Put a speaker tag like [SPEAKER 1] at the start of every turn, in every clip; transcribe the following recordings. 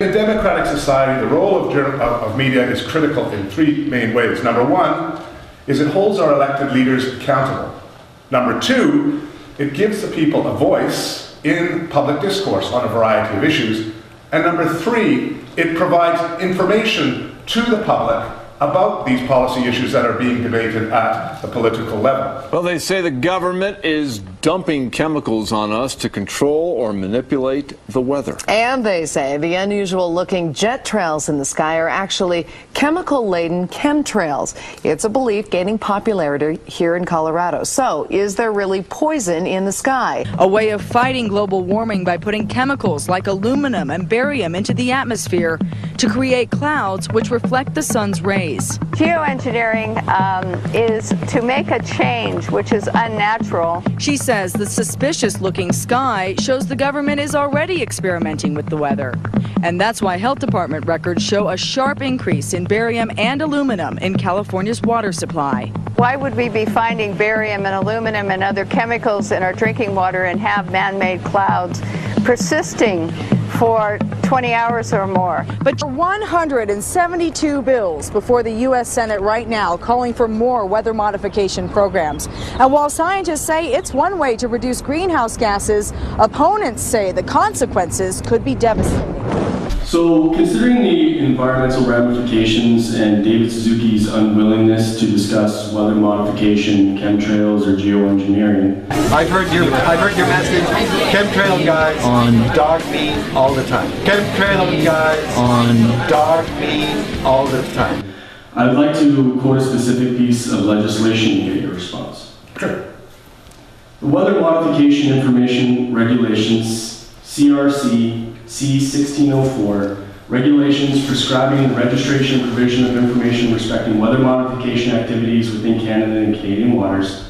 [SPEAKER 1] In a democratic society, the role of media is critical in three main ways. Number one is it holds our elected leaders accountable. Number two, it gives the people a voice in public discourse on a variety of issues. And number three, it provides information to the public about these policy issues that are being debated at the political level.
[SPEAKER 2] Well, they say the government is dumping chemicals on us to control or manipulate the weather.
[SPEAKER 3] And they say the unusual looking jet trails in the sky are actually chemical-laden chemtrails. It's a belief gaining popularity here in Colorado. So, is there really poison in the sky?
[SPEAKER 4] A way of fighting global warming by putting chemicals like aluminum and barium into the atmosphere to create clouds which reflect the sun's rays.
[SPEAKER 5] Geoengineering is to make a change which is unnatural.
[SPEAKER 4] She says the suspicious-looking sky shows the government is already experimenting with the weather. And that's why health department records show a sharp increase in barium and aluminum in California's water supply.
[SPEAKER 5] Why would we be finding barium and aluminum and other chemicals in our drinking water and have man-made clouds persisting for 20 hours or more?
[SPEAKER 4] But 172 bills before the U.S. Senate right now calling for more weather modification programs. And while scientists say it's one way to reduce greenhouse gases, opponents say the consequences could be devastating.
[SPEAKER 6] So, considering the environmental ramifications and David Suzuki's unwillingness to discuss weather modification, chemtrails, or geoengineering,
[SPEAKER 7] I've heard your message. Chemtrail guys on dog meat all the time. Chemtrail guys on dog meat all the time.
[SPEAKER 6] I'd like to quote a specific piece of legislation to get your response.
[SPEAKER 1] Sure.
[SPEAKER 6] The Weather Modification Information Regulations, CRC C-1604, regulations prescribing the registration and provision of information respecting weather modification activities within Canada and Canadian waters,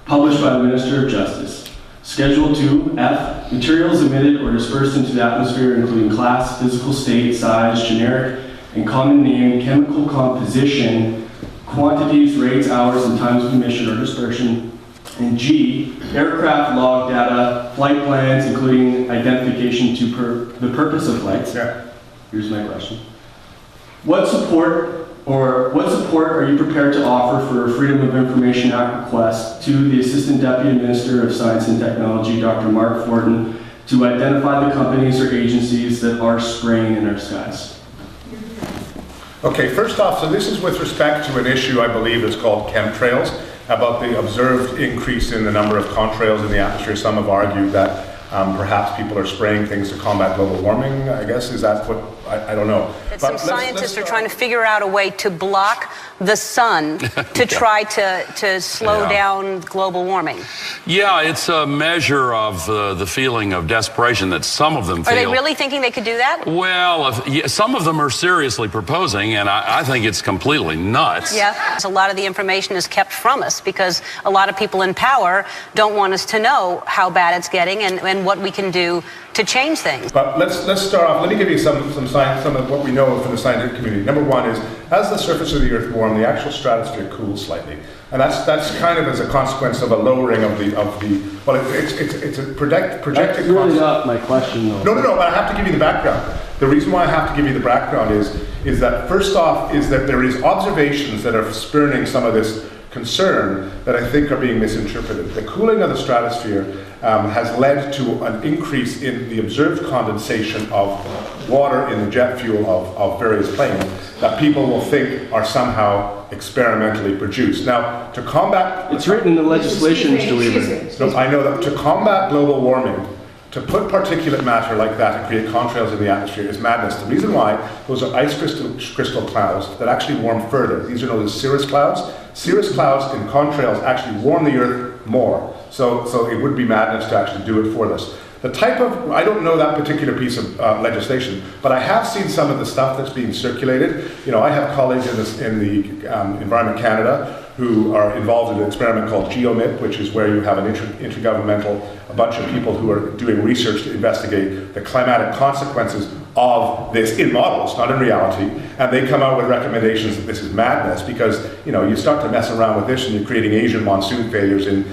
[SPEAKER 6] published by the Minister of Justice. Schedule 2, F, materials emitted or dispersed into the atmosphere including class, physical state, size, generic, and common name, chemical composition, quantities, rates, hours, and times of emission or dispersion. And G, aircraft log data, flight plans, including identification to the purpose of flights.
[SPEAKER 1] Yeah.
[SPEAKER 6] Here's my question. What support are you prepared to offer for a Freedom of Information Act request to the Assistant Deputy Minister of Science and Technology, Dr. Mark Fortin, to identify the companies or agencies that are spraying in our skies?
[SPEAKER 1] Okay, first off, so this is with respect to an issue I believe is called chemtrails, about the observed increase in the number of contrails in the atmosphere. Some have argued that perhaps people are spraying things to combat global warming, I guess. Is that what, I don't know.
[SPEAKER 8] But some scientists are trying to figure out a way to block the sun to try to slow down global warming.
[SPEAKER 9] Yeah, it's a measure of the feeling of desperation that some of them feel.
[SPEAKER 8] Are they really thinking they could do that?
[SPEAKER 9] Well, some of them are seriously proposing, and I think it's completely nuts.
[SPEAKER 8] Yeah, a lot of the information is kept from us because a lot of people in power don't want us to know how bad it's getting and what we can do to change things.
[SPEAKER 1] But let's start off. Let me give you some of what we know from the scientific community. Number one is, as the surface of the Earth warms, the actual stratosphere cools slightly, and that's kind of as a consequence of a lowering of the. Well, it's a projected.
[SPEAKER 6] That's really not my question, though.
[SPEAKER 1] No. But I have to give you the background. The reason why I have to give you the background is that first off is that there is observations that are spurning some of this concern that I think are being misinterpreted. The cooling of the stratosphere has led to an increase in the observed condensation of water in the jet fuel of various planes that people will think are somehow experimentally produced. Now, to combat...
[SPEAKER 6] It's written in the legislation, Mr. Weaver.
[SPEAKER 1] No, I know that to combat global warming, to put particulate matter like that and create contrails in the atmosphere is madness. The reason why, those are ice crystal clouds that actually warm further. These are known as cirrus clouds. Cirrus clouds and contrails actually warm the Earth more. So it would be madness to actually do it for this. The type of, I don't know that particular piece of legislation, but I have seen some of the stuff that's being circulated. You know, I have colleagues in the Environment Canada who are involved in an experiment called GeoMIT, which is where you have an intergovernmental, a bunch of people who are doing research to investigate the climatic consequences of this in models, not in reality, and they come out with recommendations that this is madness because, you know, you start to mess around with this and you're creating Asian monsoon failures in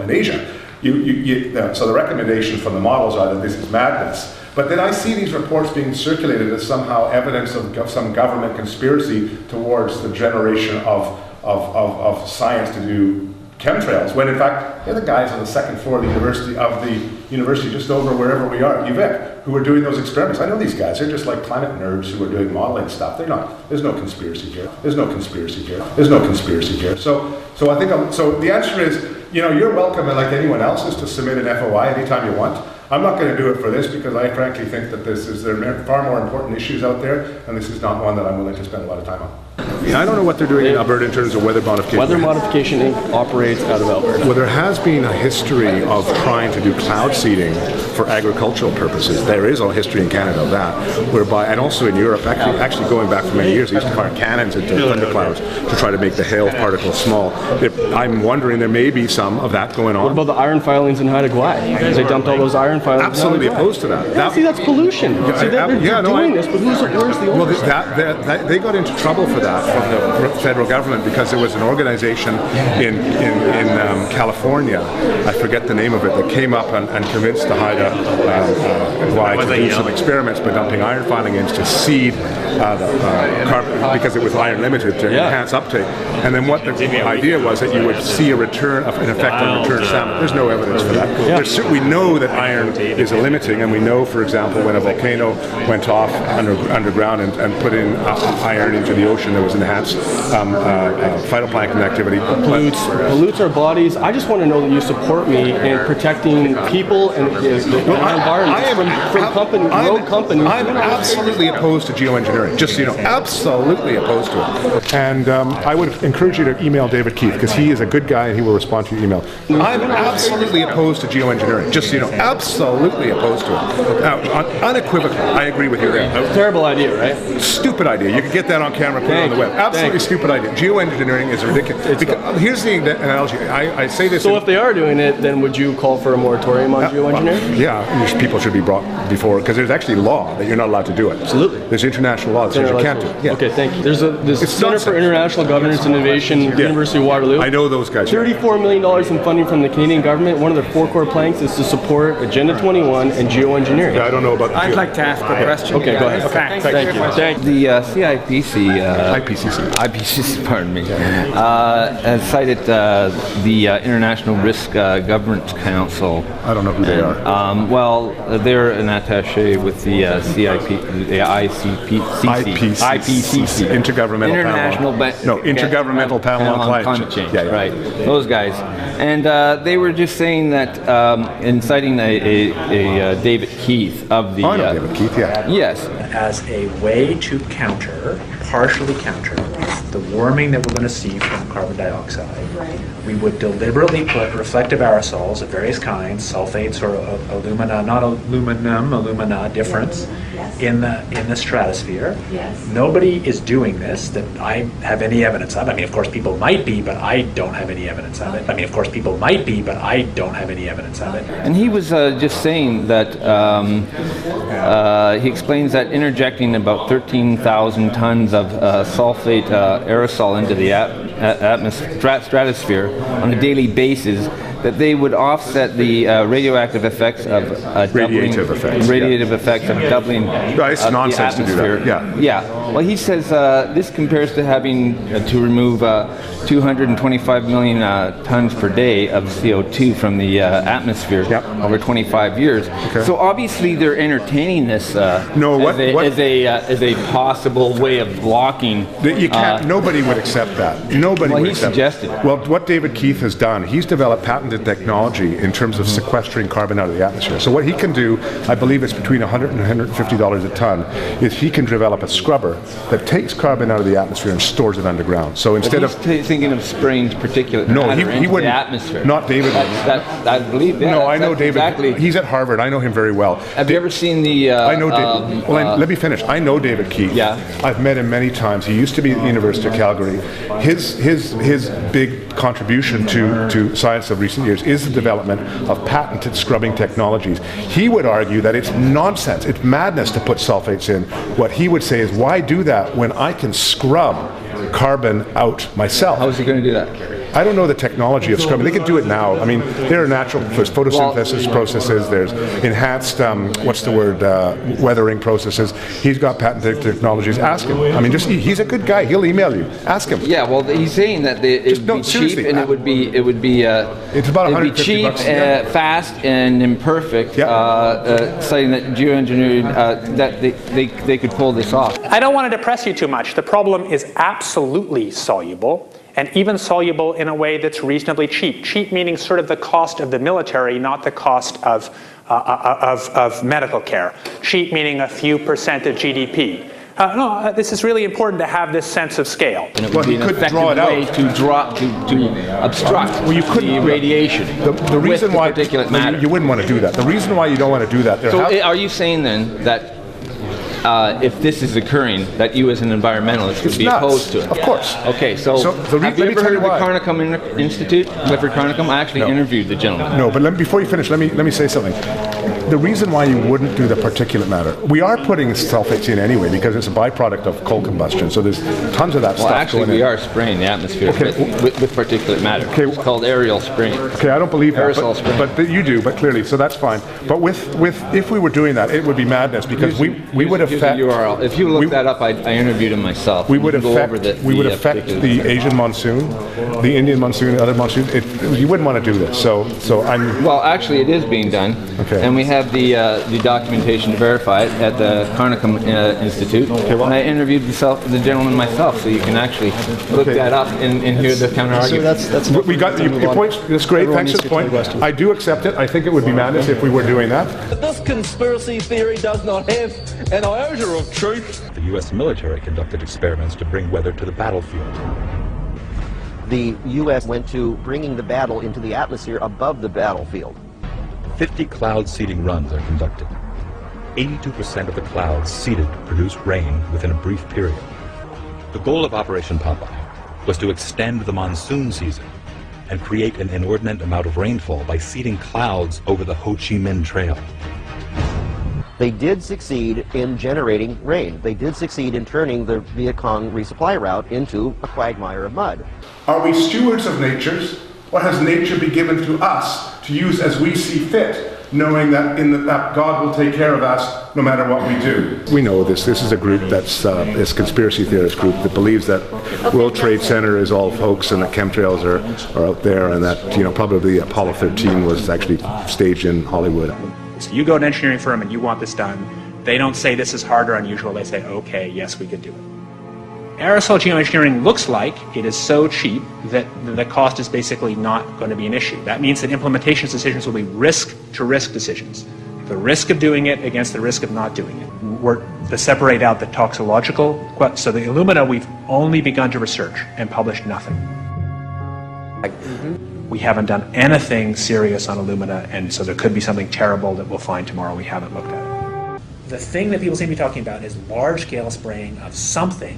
[SPEAKER 1] Asia. So the recommendations from the models are that this is madness. But then I see these reports being circulated as somehow evidence of some government conspiracy towards the generation of science to do chemtrails, when in fact they're the guys on the second floor of the university just over wherever we are, UVic, who are doing those experiments. I know these guys. They're just like climate nerds who are doing modeling stuff. They're not. There's no conspiracy here. There's no conspiracy here. There's no conspiracy here. So I think so the answer is, you're welcome, and like anyone else, is to submit an FOI anytime you want. I'm not going to do it for this because I frankly think that there are far more important issues out there, and this is not one that I'm willing to spend a lot of time on. I don't know what they're doing in Alberta in terms of weather modification.
[SPEAKER 6] Weather Modification Inc. operates out of Alberta.
[SPEAKER 1] Well, there has been a history of trying to do cloud seeding for agricultural purposes. There is a history in Canada of that, whereby, and also in Europe, actually going back for many years, they used to fire cannons into thunderclouds to try to make the hail particles small. I'm wondering there may be some of that going on.
[SPEAKER 6] What about the iron filings in Haida Gwaii? They dumped all those iron filings.
[SPEAKER 1] Absolutely opposed to that.
[SPEAKER 6] See, that's pollution. See, they're doing this, but where's the oversight?
[SPEAKER 1] Well, they got into trouble for that from the federal government because there was an organization in California, I forget the name of it, that came up and convinced the Haida Gwaii to do some experiments by dumping iron filings to seed the carbon, because it was iron limited, to enhance uptake. And then what the idea was that you would see an effect on return salmon. There's no evidence for that. We know that iron is limiting, and we know, for example, when a volcano went off underground and put in iron into the ocean, there was enhanced phytoplankton activity.
[SPEAKER 6] Pollutes our bodies. I just want to know that you support me in protecting people and the environment from rogue companies.
[SPEAKER 1] I'm absolutely opposed to geoengineering, just so you know, absolutely opposed to it. And I would encourage you to email David Keith, because he is a good guy and he will respond to your email. I'm absolutely opposed to geoengineering, just so you know, absolutely opposed to it. Unequivocally, I agree with you there.
[SPEAKER 6] Terrible idea, right?
[SPEAKER 1] Stupid idea. You could get that on camera, put it on the web. Absolutely stupid idea. Geoengineering is ridiculous. Here's the analogy. I say this.
[SPEAKER 6] So if they are doing it, then would you call for a moratorium on geoengineering?
[SPEAKER 1] Yeah, people should be brought before, because there's actually law that you're not allowed to do it.
[SPEAKER 6] Absolutely.
[SPEAKER 1] There's international law that says you can't do it. Yeah.
[SPEAKER 6] Okay, thank you. There's this Center for International Governance and Innovation, University of Waterloo.
[SPEAKER 1] I know those guys.
[SPEAKER 6] $34 million in funding from the Canadian government. One of their 4 core planks is to support Agenda 21 and geoengineering.
[SPEAKER 1] Yeah, I don't know about.
[SPEAKER 10] I'd like to ask a question.
[SPEAKER 6] Okay, go ahead.
[SPEAKER 10] Okay,
[SPEAKER 6] thank you.
[SPEAKER 10] The IPCC, pardon me, has cited the International Risk Governance Council.
[SPEAKER 1] I don't know who they are.
[SPEAKER 10] Well, they're an attaché with the IPCC,
[SPEAKER 1] Intergovernmental Panel on Climate Change.
[SPEAKER 10] Yeah, right. Those guys, and they were just saying that, inciting a David Keith of the.
[SPEAKER 1] I know David Keith. Yeah.
[SPEAKER 10] Yes.
[SPEAKER 11] As a way to partially counter the warming that we're going to see from carbon dioxide, we would deliberately put reflective aerosols of various kinds, sulfates or alumina, not aluminum, alumina difference, in the stratosphere. Nobody is doing this that I have any evidence of. I mean, of course, people might be, but I don't have any evidence of it.
[SPEAKER 10] And he was just saying that he explains that interjecting about 13,000 tons of sulfate aerosol into the stratosphere on a daily basis, that they would offset the radioactive effects of radiative effects of doubling
[SPEAKER 1] it's nonsense to do that.
[SPEAKER 10] Yeah. Well, he says this compares to having to remove 225 million tons per day of CO2 from the atmosphere over 25 years. Okay. So obviously they're entertaining this as a possible way of blocking.
[SPEAKER 1] You can't. Nobody would accept that. Nobody would accept.
[SPEAKER 10] He suggested it.
[SPEAKER 1] Well, what David Keith has done, he's developed patented technology in terms of sequestering carbon out of the atmosphere. So what he can do, I believe it's between $100 and $150 a ton, is he can develop a scrubber that takes carbon out of the atmosphere and stores it underground. So instead of
[SPEAKER 10] thinking of spraying particulate matter into
[SPEAKER 1] wouldn't.
[SPEAKER 10] The atmosphere.
[SPEAKER 1] Not David.
[SPEAKER 10] I believe that.
[SPEAKER 1] No, I know David.
[SPEAKER 10] Exactly.
[SPEAKER 1] He's at Harvard. I know him very well.
[SPEAKER 10] Have you ever seen the?
[SPEAKER 1] I know David. Let me finish. I know David Keith.
[SPEAKER 10] Yeah.
[SPEAKER 1] I've met him many times. He used to be at the University of Calgary. His big contribution to science of recent years is the development of patented scrubbing technologies. He would argue that it's nonsense, it's madness to put sulfates in. What he would say is, why do that when I can scrub carbon out myself?
[SPEAKER 10] How is he going to do that?
[SPEAKER 1] I don't know the technology of scrubbing. They could do it now. I mean, there are natural photosynthesis processes. There's enhanced, weathering processes. He's got patented technologies. Ask him. I mean, he's a good guy. He'll email you. Ask him.
[SPEAKER 10] Yeah, well, he's saying that it would be cheap, and it would be
[SPEAKER 1] it's about
[SPEAKER 10] it'd be cheap, fast, and imperfect. Citing that geoengineering that they could pull this off.
[SPEAKER 11] I don't want to depress you too much. The problem is absolutely soluble, and even soluble in a way that's reasonably cheap. Cheap meaning sort of the cost of the military, not the cost of medical care. Cheap meaning a few % of GDP. This is really important to have this sense of scale.
[SPEAKER 10] And it would be an effective way to obstruct the radiation.
[SPEAKER 1] The reason why
[SPEAKER 10] particulate matter.
[SPEAKER 1] You wouldn't want to do that. The reason why you don't want to do that.
[SPEAKER 10] So are you saying then that if this is occurring, that you as an environmentalist would be opposed to it?
[SPEAKER 1] Of course.
[SPEAKER 10] Okay, so have you ever heard of the Carnicom Institute, Clifford Carnicom? I actually interviewed the gentleman.
[SPEAKER 1] No, but before you finish, let me say something. The reason why you wouldn't do the particulate matter, we are putting sulfates in anyway because it's a byproduct of coal combustion. So there's tons of that stuff.
[SPEAKER 10] Well, actually, we are spraying the atmosphere with particulate matter. Okay, it's called aerial spraying.
[SPEAKER 1] Okay, I don't believe that,
[SPEAKER 10] spraying.
[SPEAKER 1] but you do. But clearly, so that's fine. But if we were doing that, it would be madness because we would affect.
[SPEAKER 10] URL. If you look that up, I interviewed him myself.
[SPEAKER 1] We would affect the Asian monsoon, the Indian monsoon, other monsoons. You wouldn't want to do this. So I'm.
[SPEAKER 10] Well, actually, it is being done. Okay. And we have the documentation to verify it at the Carnicom Institute. Okay, well, and I interviewed the gentleman myself, so you can actually look that up and hear the counter argument.
[SPEAKER 1] So we got your point. That's great. Thanks for the point. I do accept it. I think it would be madness if we were doing that.
[SPEAKER 12] This conspiracy theory does not have an iota of truth.
[SPEAKER 13] The U.S. military conducted experiments to bring weather to the battlefield.
[SPEAKER 14] The U.S. went to bringing the battle into the atmosphere above the battlefield.
[SPEAKER 13] 50 cloud seeding runs are conducted. 82% of the clouds seeded produce rain within a brief period. The goal of Operation Popeye was to extend the monsoon season and create an inordinate amount of rainfall by seeding clouds over the Ho Chi Minh Trail.
[SPEAKER 14] They did succeed in generating rain. They did succeed in turning the Viet Cong resupply route into a quagmire of mud.
[SPEAKER 1] Are we stewards of nature's, or has nature been given to us to use as we see fit, knowing that that God will take care of us no matter what we do? We know this. This is a group that's this conspiracy theorist group that believes that World Trade Center is all hoax and that chemtrails are out there, and that probably Apollo 13 was actually staged in Hollywood.
[SPEAKER 11] So you go to an engineering firm and you want this done. They don't say this is hard or unusual. They say, okay, yes, we could do it. Aerosol geoengineering looks like it is so cheap that the cost is basically not going to be an issue. That means that implementation decisions will be risk-to-risk decisions. The risk of doing it against the risk of not doing it. We're to separate out the toxicological. So the alumina, we've only begun to research and published nothing. We haven't done anything serious on alumina, and so there could be something terrible that we'll find tomorrow. We haven't looked at it. The thing that people seem to be talking about is large-scale spraying of something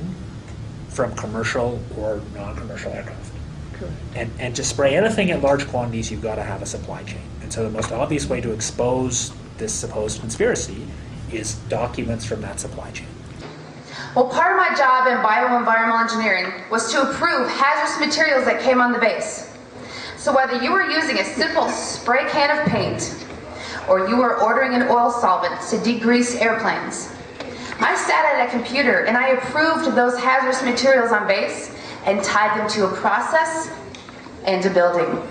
[SPEAKER 11] from commercial or non-commercial aircraft. And to spray anything at large quantities, you've got to have a supply chain. And so the most obvious way to expose this supposed conspiracy is documents from that supply chain.
[SPEAKER 15] Well, part of my job in bioenvironmental engineering was to approve hazardous materials that came on the base. So whether you were using a simple spray can of paint or you were ordering an oil solvent to degrease airplanes, I sat at a computer and I approved those hazardous materials on base and tied them to a process and a building.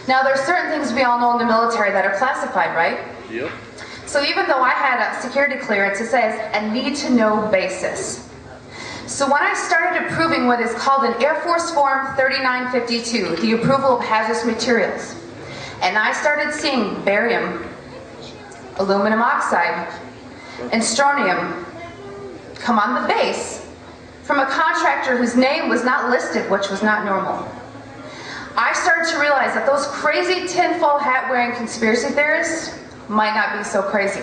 [SPEAKER 15] Now there's certain things we all know in the military that are classified, right? Yep. So even though I had a security clearance, it says a need-to-know basis. So when I started approving what is called an Air Force Form 3952, the approval of hazardous materials, and I started seeing barium, aluminum oxide, and strontium come on the base from a contractor whose name was not listed, which was not normal, I started to realize that those crazy tinfoil hat-wearing conspiracy theorists might not be so crazy.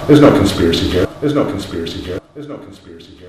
[SPEAKER 1] There's no conspiracy here. There's no conspiracy here. There's no conspiracy here.